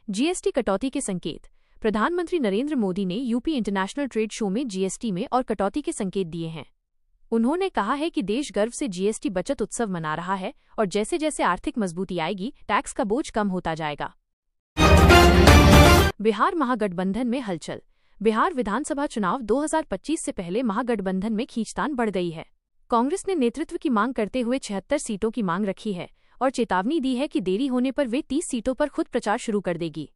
GST कटौती के संकेत। प्रधानमंत्री नरेंद्र मोदी ने यूपी इंटरनेशनल ट्रेड शो में जीएसटी में और कटौती के संकेत दिए हैं। उन्होंने कहा है कि देश गर्व से जीएसटी बचत उत्सव मना रहा है और जैसे जैसे आर्थिक मजबूती आएगी, टैक्स का बोझ कम होता जाएगा। बिहार महागठबंधन में हलचल। बिहार विधानसभा चुनाव 2025 से पहले महागठबंधन में खींचतान बढ़ गई है। कांग्रेस ने नेतृत्व की मांग करते हुए 76 सीटों की मांग रखी है और चेतावनी दी है कि देरी होने पर वे 30 सीटों पर खुद प्रचार शुरू कर देगी।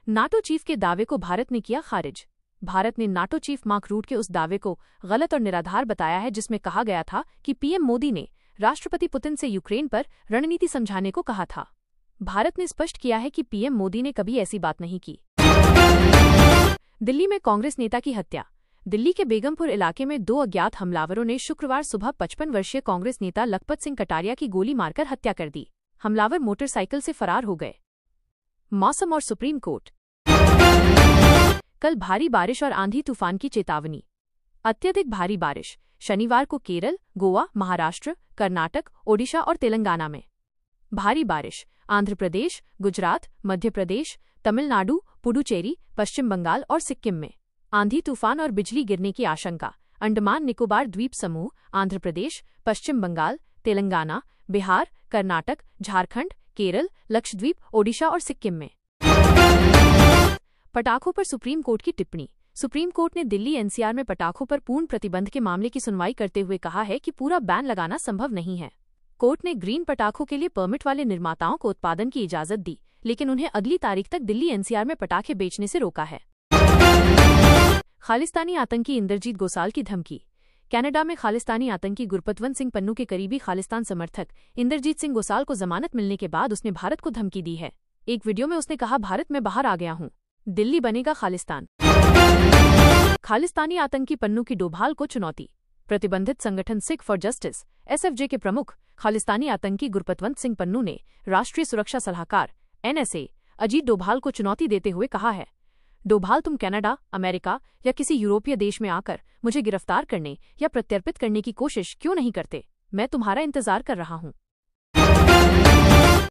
नाटो चीफ के दावे को भारत ने किया खारिज। भारत ने नाटो चीफ मार्क रूट के उस दावे को गलत और निराधार बताया है जिसमें कहा गया था कि पीएम मोदी ने राष्ट्रपति पुतिन से यूक्रेन पर रणनीति समझाने को कहा था। भारत ने स्पष्ट किया है कि पीएम मोदी ने कभी ऐसी बात नहीं की। दिल्ली में कांग्रेस नेता की हत्या। दिल्ली के बेगमपुर इलाके में 2 अज्ञात हमलावरों ने शुक्रवार सुबह 55 वर्षीय कांग्रेस नेता लखपत सिंह कटारिया की गोली मारकर हत्या कर दी। हमलावर मोटरसाइकिल से फरार हो गए। मौसम और सुप्रीम कोर्ट। कल भारी बारिश और आंधी तूफान की चेतावनी। अत्यधिक भारी बारिश शनिवार को केरल, गोवा, महाराष्ट्र, कर्नाटक, ओडिशा और तेलंगाना में। भारी बारिश आंध्र प्रदेश, गुजरात, मध्य प्रदेश, तमिलनाडु, पुडुचेरी, पश्चिम बंगाल और सिक्किम में। आंधी तूफान और बिजली गिरने की आशंका अंडमान निकोबार द्वीप समूह, आंध्र प्रदेश, पश्चिम बंगाल, तेलंगाना, बिहार, कर्नाटक, झारखंड, केरल, लक्षद्वीप, ओडिशा और सिक्किम में। पटाखों पर सुप्रीम कोर्ट की टिप्पणी। सुप्रीम कोर्ट ने दिल्ली एनसीआर में पटाखों पर पूर्ण प्रतिबंध के मामले की सुनवाई करते हुए कहा है कि पूरा बैन लगाना संभव नहीं है। कोर्ट ने ग्रीन पटाखों के लिए परमिट वाले निर्माताओं को उत्पादन की इजाजत दी, लेकिन उन्हें अगली तारीख तक दिल्ली एनसीआर में पटाखे बेचने से रोका है। खालिस्तानी आतंकी इंद्रजीत गोसाल की धमकी। कनाडा में खालिस्तानी आतंकी गुरपतवंत सिंह पन्नू के करीबी खालिस्तान समर्थक इंद्रजीत सिंह गोसाल को जमानत मिलने के बाद उसने भारत को धमकी दी है। एक वीडियो में उसने कहा, भारत में बाहर आ गया हूं, दिल्ली बनेगा खालिस्तान। खालिस्तानी आतंकी पन्नू की डोभाल को चुनौती। प्रतिबंधित संगठन सिख फॉर जस्टिस एसएफजे के प्रमुख खालिस्तानी आतंकी गुरपतवंत सिंह पन्नू ने राष्ट्रीय सुरक्षा सलाहकार एनएसए अजीत डोभाल को चुनौती देते हुए कहा है, डोभाल, तुम कनाडा, अमेरिका या किसी यूरोपीय देश में आकर मुझे गिरफ्तार करने या प्रत्यर्पित करने की कोशिश क्यों नहीं करते? मैं तुम्हारा इंतजार कर रहा हूं।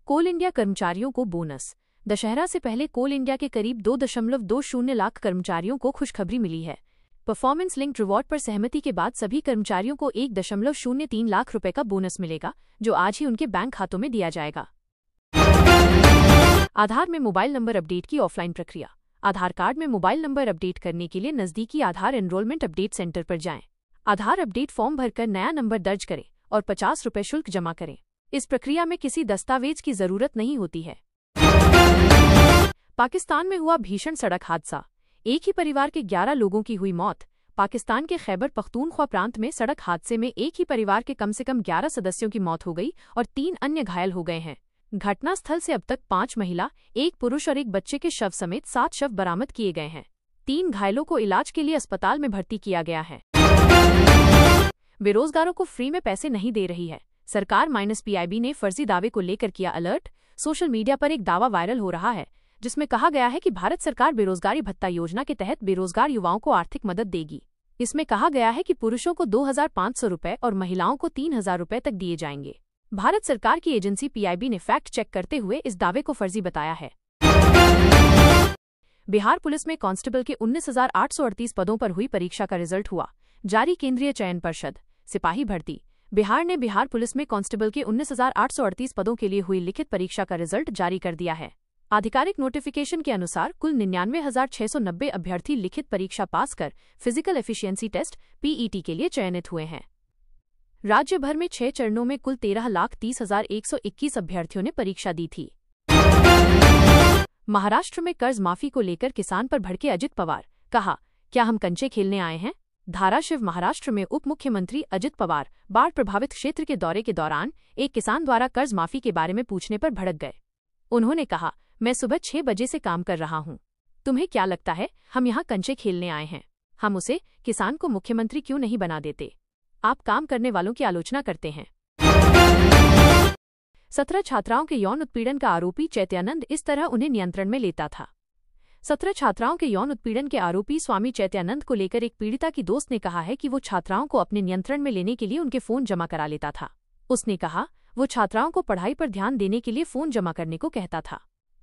कोल इंडिया कर्मचारियों को बोनस। दशहरा से पहले कोल इंडिया के करीब 2.20 लाख कर्मचारियों को खुशखबरी मिली है। परफॉर्मेंस लिंक्ड रिवॉर्ड पर सहमति के बाद सभी कर्मचारियों को 1.03 लाख रुपए का बोनस मिलेगा, जो आज ही उनके बैंक खातों में दिया जाएगा। आधार में मोबाइल नंबर अपडेट की ऑफलाइन प्रक्रिया। आधार कार्ड में मोबाइल नंबर अपडेट करने के लिए नजदीकी आधार एनरोलमेंट अपडेट सेंटर पर जाएं। आधार अपडेट फॉर्म भरकर नया नंबर दर्ज करें और 50 रुपये शुल्क जमा करें। इस प्रक्रिया में किसी दस्तावेज की जरूरत नहीं होती है। पाकिस्तान में हुआ भीषण सड़क हादसा। एक ही परिवार के 11 लोगों की हुई मौत। पाकिस्तान के खैबर पख्तूनख्वा प्रांत में सड़क हादसे में एक ही परिवार के कम से कम 11 सदस्यों की मौत हो गई और 3 अन्य घायल हो गए हैं। घटनास्थल से अब तक 5 महिला, 1 पुरुष और 1 बच्चे के शव समेत 7 शव बरामद किए गए हैं। 3 घायलों को इलाज के लिए अस्पताल में भर्ती किया गया है। बेरोजगारों को फ्री में पैसे नहीं दे रही है सरकार। -पीआईबी ने फर्जी दावे को लेकर किया अलर्ट। सोशल मीडिया पर एक दावा वायरल हो रहा है जिसमें कहा गया है कि भारत सरकार बेरोजगारी भत्ता योजना के तहत बेरोजगार युवाओं को आर्थिक मदद देगी। इसमें कहा गया है कि पुरुषों को 2,500 रुपये और महिलाओं को 3,000 रुपये तक दिए जाएंगे। भारत सरकार की एजेंसी पीआईबी ने फैक्ट चेक करते हुए इस दावे को फर्जी बताया है। बिहार पुलिस में कांस्टेबल के 19,838 पदों पर हुई परीक्षा का रिजल्ट हुआ जारी। केंद्रीय चयन पर्षद सिपाही भर्ती बिहार ने बिहार पुलिस में कांस्टेबल के 19,838 पदों के लिए हुई लिखित परीक्षा का रिजल्ट जारी कर दिया है। आधिकारिक नोटिफिकेशन के अनुसार कुल 99,690 अभ्यर्थी लिखित परीक्षा पास कर फिजिकल एफिशिएंसी टेस्ट पीईटी के लिए चयनित हुए हैं। राज्य भर में 6 चरणों में कुल 13,30,121 अभ्यर्थियों ने परीक्षा दी थी। महाराष्ट्र में कर्ज माफी को लेकर किसान पर भड़के अजित पवार। कहा, क्या हम कंचे खेलने आए हैं? धाराशिव महाराष्ट्र में उप मुख्यमंत्री अजित पवार बाढ़ प्रभावित क्षेत्र के दौरे के दौरान एक किसान द्वारा कर्ज माफी के बारे में पूछने पर भड़क गए। उन्होंने कहा, मैं सुबह 6 बजे से काम कर रहा हूं। तुम्हें क्या लगता है हम यहाँ कंचे खेलने आए हैं? हम उसे किसान को मुख्यमंत्री क्यों नहीं बना देते? आप काम करने वालों की आलोचना करते हैं। 17 छात्राओं के यौन उत्पीड़न का आरोपी चैत्यानंद इस तरह उन्हें नियंत्रण में लेता था। 17 छात्राओं के यौन उत्पीड़न के आरोपी स्वामी चैत्यानंद को लेकर एक पीड़िता की दोस्त ने कहा है कि वो छात्राओं को अपने नियंत्रण में लेने के लिए उनके फोन जमा करा लेता था। उसने कहा, वो छात्राओं को पढ़ाई पर ध्यान देने के लिए फोन जमा करने को कहता था।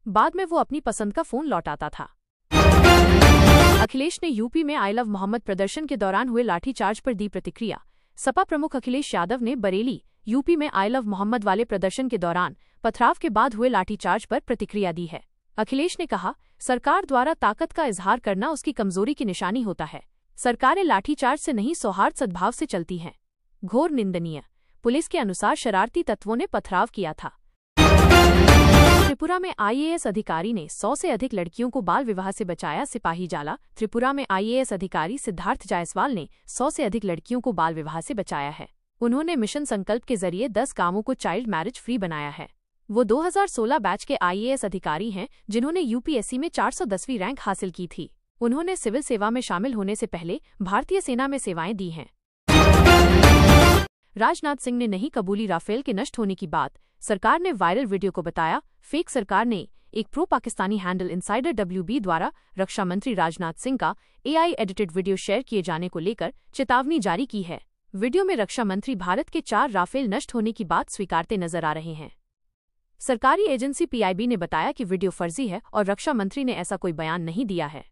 बाद में वो अपनी पसंद का फोन लौटाता था। अखिलेश ने यूपी में आई लव मोहम्मद प्रदर्शन के दौरान हुए लाठीचार्ज पर दी प्रतिक्रिया। सपा प्रमुख अखिलेश यादव ने बरेली, यूपी में आई लव मोहम्मद वाले प्रदर्शन के दौरान पथराव के बाद हुए लाठीचार्ज पर प्रतिक्रिया दी है। अखिलेश ने कहा, सरकार द्वारा ताकत का इजहार करना उसकी कमजोरी की निशानी होता है। सरकारें लाठीचार्ज से नहीं, सौहार्द सद्भाव से चलती हैं। घोर निंदनीय। पुलिस के अनुसार शरारती तत्वों ने पथराव किया था। त्रिपुरा में आईएएस अधिकारी ने 100 से अधिक लड़कियों को बाल विवाह से बचाया, सिपाही जाला। त्रिपुरा में आईएएस अधिकारी सिद्धार्थ जायसवाल ने 100 से अधिक लड़कियों को बाल विवाह से बचाया है। उन्होंने मिशन संकल्प के जरिए 10 गांवों को चाइल्ड मैरिज फ्री बनाया है। वो 2016 बैच के आईएएस अधिकारी हैं, जिन्होंने यूपीएससी में 410वीं रैंक हासिल की थी। उन्होंने सिविल सेवा में शामिल होने से पहले भारतीय सेना में सेवाएं दी हैं। राजनाथ सिंह ने नहीं कबूली राफेल के नष्ट होने की बात। सरकार ने वायरल वीडियो को बताया फेक। सरकार ने एक pro Pakistani handle insider WB द्वारा रक्षा मंत्री राजनाथ सिंह का AI एडिटेड वीडियो शेयर किए जाने को लेकर चेतावनी जारी की है। वीडियो में रक्षा मंत्री भारत के 4 राफेल नष्ट होने की बात स्वीकारते नजर आ रहे हैं। सरकारी एजेंसी PIB ने बताया कि वीडियो फर्जी है और रक्षा मंत्री ने ऐसा कोई बयान नहीं दिया है।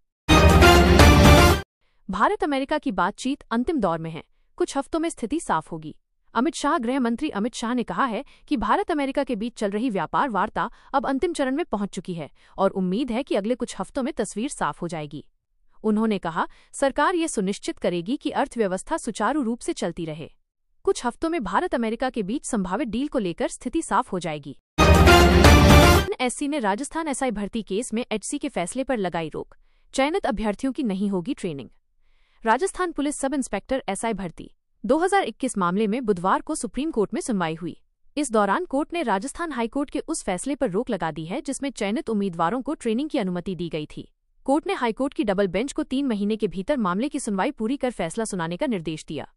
भारत अमेरिका की बातचीत अंतिम दौर में है, कुछ हफ्तों में स्थिति साफ होगी। अमित शाह। गृह मंत्री अमित शाह ने कहा है कि भारत अमेरिका के बीच चल रही व्यापार वार्ता अब अंतिम चरण में पहुंच चुकी है और उम्मीद है कि अगले कुछ हफ्तों में तस्वीर साफ हो जाएगी। उन्होंने कहा, सरकार ये सुनिश्चित करेगी कि अर्थव्यवस्था सुचारू रूप से चलती रहे। कुछ हफ्तों में भारत अमेरिका के बीच संभावित डील को लेकर स्थिति साफ हो जाएगी। SC ने राजस्थान SI भर्ती केस में HC के फैसले पर लगाई रोक। चयनित अभ्यर्थियों की नहीं होगी training. Rajasthan police sub inspector SI भर्ती 2021 मामले में बुधवार को सुप्रीम कोर्ट में सुनवाई हुई। इस दौरान कोर्ट ने राजस्थान हाईकोर्ट के उस फैसले पर रोक लगा दी है जिसमें चयनित उम्मीदवारों को ट्रेनिंग की अनुमति दी गई थी। कोर्ट ने हाईकोर्ट की डबल बेंच को 3 महीने के भीतर मामले की सुनवाई पूरी कर फैसला सुनाने का निर्देश दिया।